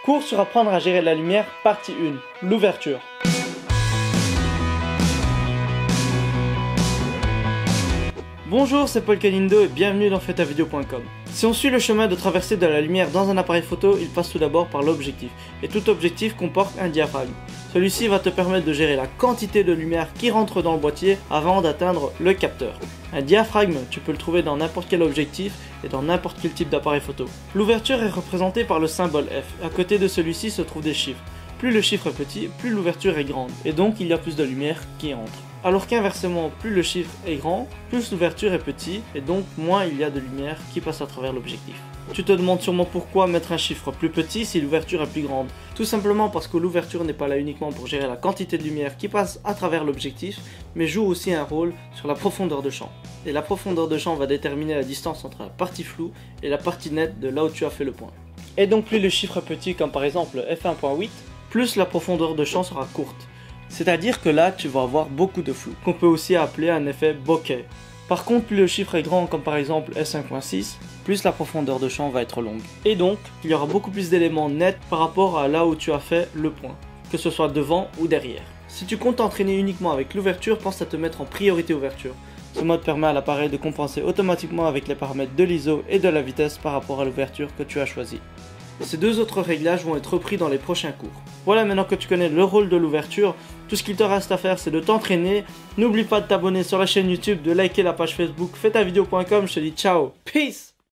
Cours sur apprendre à gérer la lumière, partie 1, l'ouverture. Bonjour, c'est Paul Calindo et bienvenue dans faitavideo.com. Si on suit le chemin de traversée de la lumière dans un appareil photo, il passe tout d'abord par l'objectif. Et tout objectif comporte un diaphragme. Celui-ci va te permettre de gérer la quantité de lumière qui rentre dans le boîtier avant d'atteindre le capteur. Un diaphragme, tu peux le trouver dans n'importe quel objectif et dans n'importe quel type d'appareil photo. L'ouverture est représentée par le symbole F. À côté de celui-ci se trouvent des chiffres. Plus le chiffre est petit, plus l'ouverture est grande. Et donc il y a plus de lumière qui entre. Alors qu'inversement, plus le chiffre est grand, plus l'ouverture est petite et donc moins il y a de lumière qui passe à travers l'objectif. Tu te demandes sûrement pourquoi mettre un chiffre plus petit si l'ouverture est plus grande. Tout simplement parce que l'ouverture n'est pas là uniquement pour gérer la quantité de lumière qui passe à travers l'objectif, mais joue aussi un rôle sur la profondeur de champ. Et la profondeur de champ va déterminer la distance entre la partie floue et la partie nette de là où tu as fait le point. Et donc plus le chiffre est petit, comme par exemple f1.8, plus la profondeur de champ sera courte. C'est-à-dire que là, tu vas avoir beaucoup de flou, qu'on peut aussi appeler un effet bokeh. Par contre, plus le chiffre est grand, comme par exemple S5.6, plus la profondeur de champ va être longue. Et donc, il y aura beaucoup plus d'éléments nets par rapport à là où tu as fait le point, que ce soit devant ou derrière. Si tu comptes t'entraîner uniquement avec l'ouverture, pense à te mettre en priorité ouverture. Ce mode permet à l'appareil de compenser automatiquement avec les paramètres de l'ISO et de la vitesse par rapport à l'ouverture que tu as choisie. Ces deux autres réglages vont être repris dans les prochains cours. Voilà, maintenant que tu connais le rôle de l'ouverture, tout ce qu'il te reste à faire c'est de t'entraîner. N'oublie pas de t'abonner sur la chaîne YouTube, de liker la page Facebook faitavideo.com. Je te dis ciao, peace.